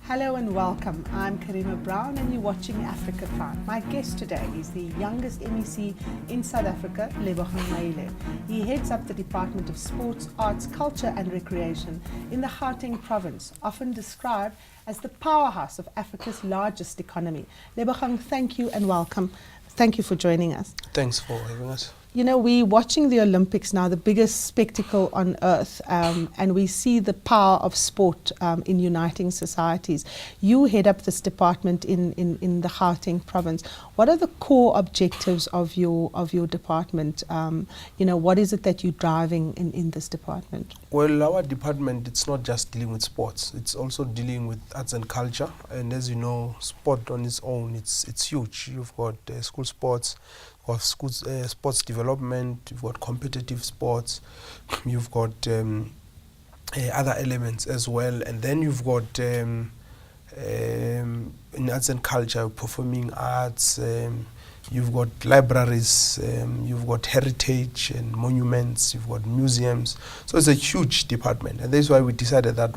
Hello and welcome. I'm Karima Brown and you're watching Africa Prime. My guest today is the youngest MEC in South Africa, Lebogang Maile. He heads up the Department of Sports, Arts, Culture and Recreation in the Gauteng province, often described as the powerhouse of Africa's largest economy. Lebogang, thank you and welcome. Thank you for joining us. Thanks for having us. You know, we're watching the Olympics now, the biggest spectacle on earth, and we see the power of sport in uniting societies. You head up this department in the Gauteng province. What are the core objectives of your department? You know, what is it that you're driving in this department? Well, our department, it's not just dealing with sports, it's also dealing with arts and culture. And as you know, sport on its own, it's huge. You've got school sports, of school sports development, you've got competitive sports, you've got other elements as well, and then you've got in arts and culture, performing arts, you've got libraries, you've got heritage and monuments, you've got museums. So it's a huge department, and that's why we decided that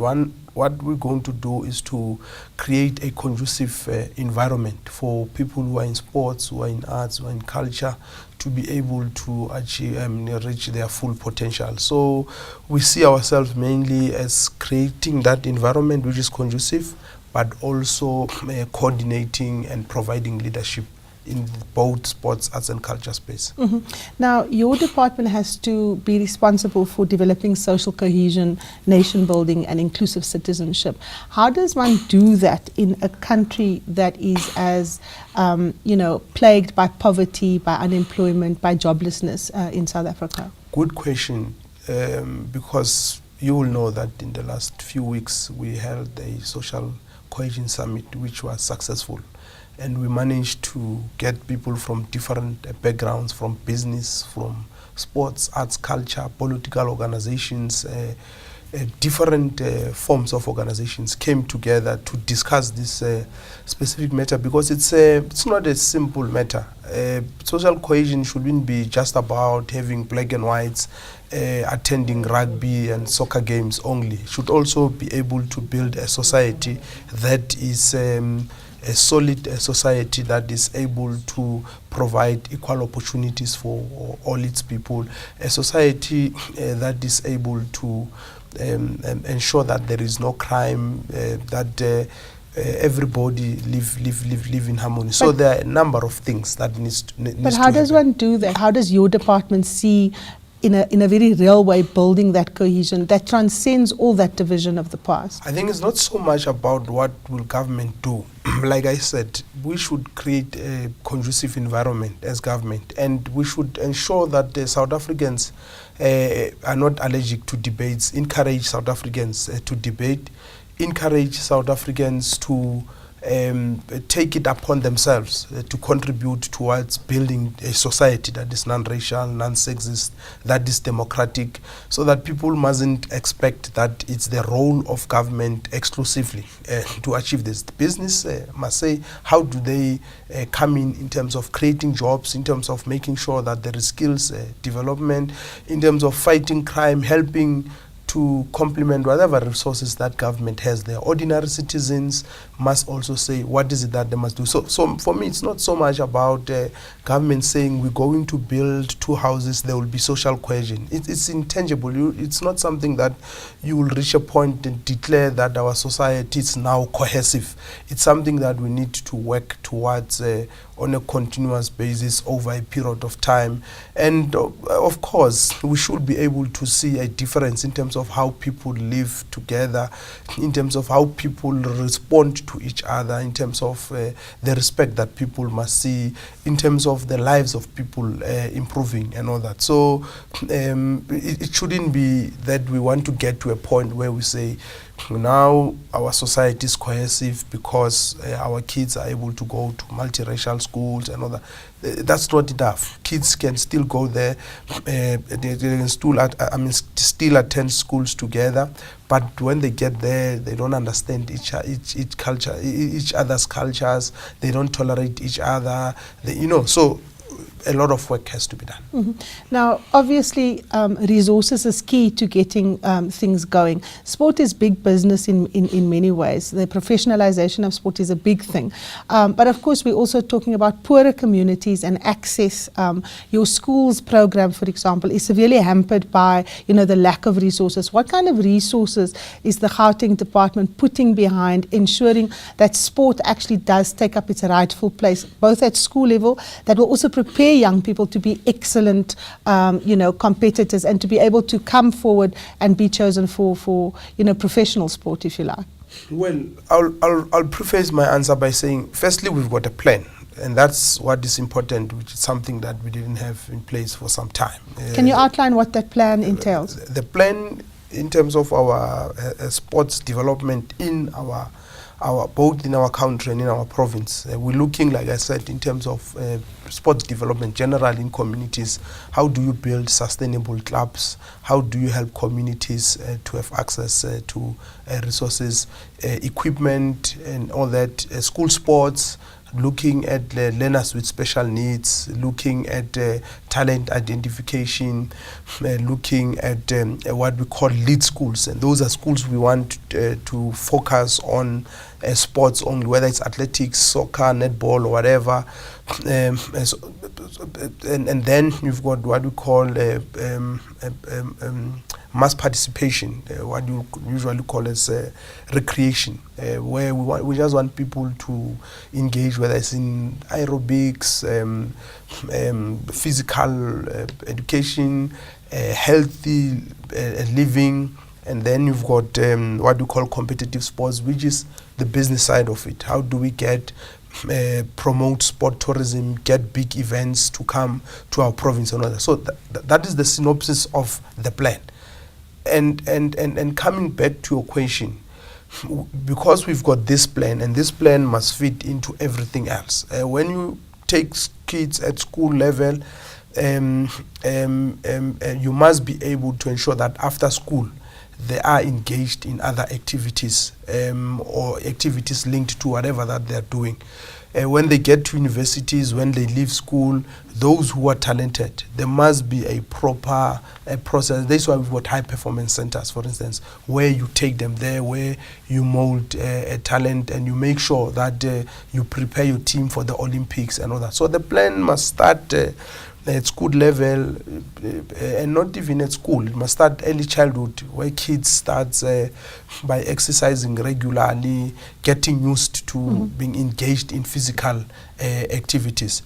what we're going to do is to create a conducive environment for people who are in sports, who are in arts, who are in culture, to be able to achieve reach their full potential. So we see ourselves mainly as creating that environment which is conducive, but also coordinating and providing leadership in both sports, arts and culture space. Mm-hmm. Now, your department has to be responsible for developing social cohesion, nation building and inclusive citizenship. How does one do that in a country that is as, you know, plagued by poverty, by unemployment, by joblessness in South Africa? Good question, because you will know that in the last few weeks we held a social cohesion summit which was successful. And we managed to get people from different backgrounds, from business, from sports, arts, culture, political organizations, different forms of organizations came together to discuss this specific matter, because it's not a simple matter. Social cohesion shouldn't be just about having black and whites attending rugby and soccer games only. It should also be able to build a society that is a solid society that is able to provide equal opportunities for all its people, a society that is able to ensure that there is no crime, that everybody live in harmony. So there are a number of things that needs to happen. But how does one do that? How does your department see in a very real way building that cohesion that transcends all that division of the past? I think it's not so much about what will government do. Like I said, we should create a conducive environment as government, and we should ensure that the South Africans are not allergic to debates, encourage South Africans to debate, encourage South Africans to take it upon themselves to contribute towards building a society that is non-racial, non-sexist, that is democratic, so that people mustn't expect that it's the role of government exclusively to achieve this. The business must say, how do they come in terms of creating jobs, in terms of making sure that there is skills development, in terms of fighting crime, helping to complement whatever resources that government has there. Ordinary citizens must also say what is it that they must do. So for me, it's not so much about government saying we're going to build 2 houses, there will be social cohesion. It's intangible. It's not something that you will reach a point and declare that our society is now cohesive. It's something that we need to work towards on a continuous basis over a period of time. And of course, we should be able to see a difference in terms of how people live together, in terms of how people respond to each other, in terms of the respect that people must see, in terms of the lives of people improving and all that. So it shouldn't be that we want to get to a point where we say, now our society is cohesive because our kids are able to go to multiracial schools and all that. That's not enough. Kids can still go there, they can still attend schools together, but when they get there, they don't understand each other's cultures. They don't tolerate each other. So a lot of work has to be done. Mm-hmm. Now, obviously, resources is key to getting things going. Sport is big business in many ways. The professionalization of sport is a big thing. But of course, we're also talking about poorer communities and access. Your school's program, for example, is severely hampered by, the lack of resources. What kind of resources is the Gauteng department putting behind ensuring that sport actually does take up its rightful place, both at school level, that will also prepare young people to be excellent, competitors, and to be able to come forward and be chosen for professional sport, if you like? Well, I'll preface my answer by saying, firstly, we've got a plan. And that's what is important, which is something that we didn't have in place for some time. Can you outline what that plan entails? The plan in terms of our sports development in our both in our country and in our province. We're looking, like I said, in terms of sports development generally in communities. How do you build sustainable clubs? How do you help communities to have access to resources, equipment and all that, school sports, looking at learners with special needs, looking at talent identification, looking at what we call lead schools. And those are schools we want to focus on sports only, whether it's athletics, soccer, netball, or whatever. And then you've got what we call mass participation, what you usually call as recreation, where we just want people to engage, whether it's in aerobics, physical education, healthy living. And then you've got what we call competitive sports, which is the business side of it. How do we get promote sport tourism, get big events to come to our province and all that. So that is the synopsis of the plan. And coming back to your question, because we've got this plan, and this plan must fit into everything else. When you take kids at school level, you must be able to ensure that after school they are engaged in other activities or activities linked to whatever that they're doing. When they get to universities, when they leave school, those who are talented, there must be a proper process. That's why we've got high performance centers, for instance, where you take them there, where you mold a talent and you make sure that you prepare your team for the Olympics and all that. So the plan must start at school level, and not even at school. It must start early childhood, where kids start by exercising regularly, getting used to being engaged in physical activities.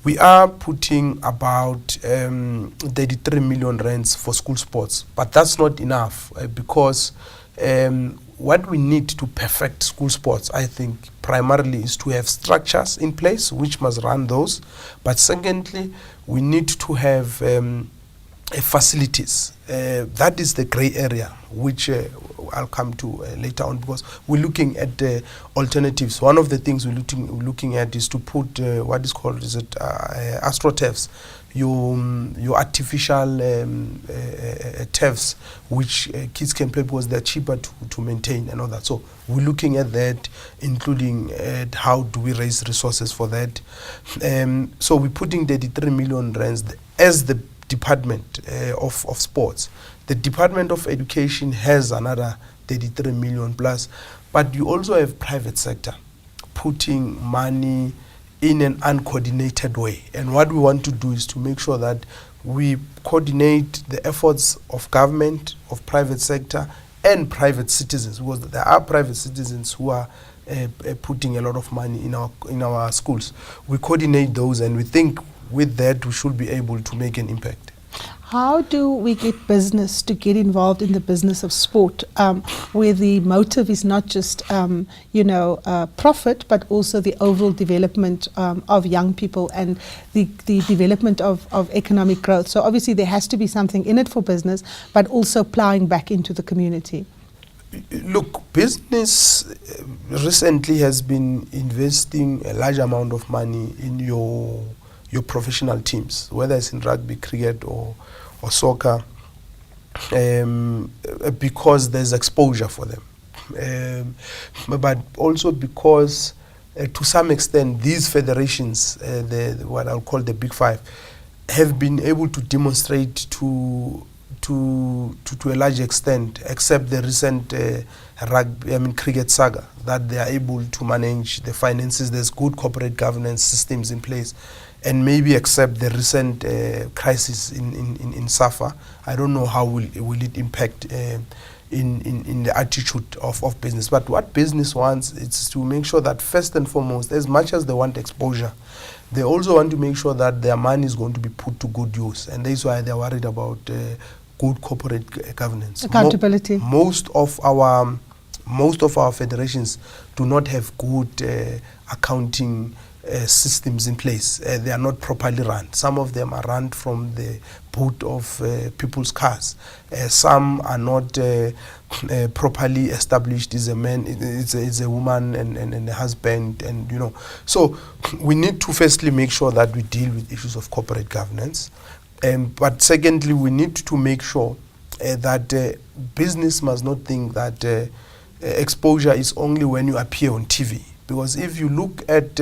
We are putting about 33 million rands for school sports, but that's not enough because what we need to perfect school sports, I think, primarily is to have structures in place which must run those. But secondly, we need to have facilities. That is the grey area, which I'll come to later on, because we're looking at alternatives. One of the things we're looking at is to put what is called astroturfs, your artificial turfs, which kids can play because they're cheaper to maintain and all that. So we're looking at that, including how do we raise resources for that. So we're putting 33 million rands as the Department of Sports. The Department of Education has another 33 million plus, but you also have private sector putting money in an uncoordinated way. And what we want to do is to make sure that we coordinate the efforts of government, of private sector, and private citizens, because there are private citizens who are putting a lot of money in our schools. We coordinate those, and we think with that we should be able to make an impact. How do we get business to get involved in the business of sport, where the motive is not just, profit, but also the overall development of young people and the development of economic growth? So obviously there has to be something in it for business, but also plowing back into the community. Look, business recently has been investing a large amount of money in your professional teams, whether it's in rugby, cricket, or soccer, because there's exposure for them, but also because to some extent, these federations, what I'll call the Big Five, have been able to demonstrate to a large extent, except the recent cricket saga, that they are able to manage the finances. There's good corporate governance systems in place, and maybe except the recent crisis in SAFA, I don't know how will it impact in the attitude of business. But what business wants is to make sure that first and foremost, as much as they want exposure, they also want to make sure that their money is going to be put to good use, and that's why they're worried about good corporate governance. Accountability. Most of our federations do not have good accounting systems in place. They are not properly run. Some of them are run from the boot of people's cars. Some are not properly established. Is a man, it's a woman, and a husband, and you know. So we need to firstly make sure that we deal with issues of corporate governance. But secondly, we need to make sure that business must not think that exposure is only when you appear on TV. Because if you look at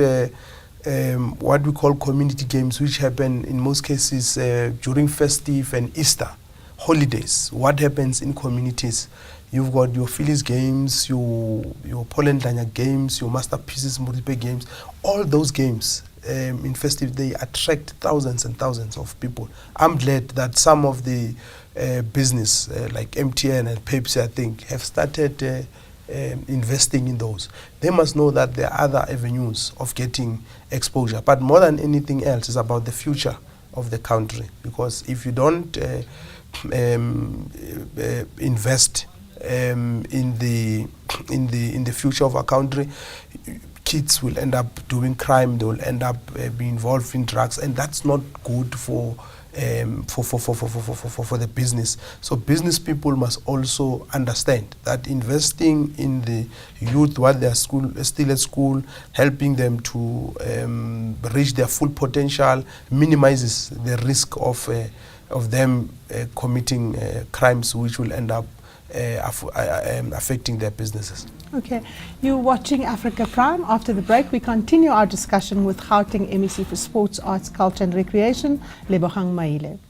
what we call community games, which happen in most cases during festive and Easter holidays, what happens in communities? You've got your Phillies games, your Polendanya games, your Masterpieces Muripe games. All those games in festive, they attract thousands and thousands of people. I'm glad that some of the business like MTN and Pepsi, I think, have started investing in those. They must know that there are other avenues of getting exposure. But more than anything else, it's about the future of the country. Because if you don't invest in the future of our country, kids will end up doing crime. They will end up being involved in drugs, and that's not good for the business. So business people must also understand that investing in the youth while they are still at school, helping them to reach their full potential, minimizes the risk of them committing crimes which will end up affecting their businesses. Okay, you're watching Africa Prime. After the break, we continue our discussion with Gauteng MEC for Sports, Arts, Culture and Recreation, Lebogang Maile.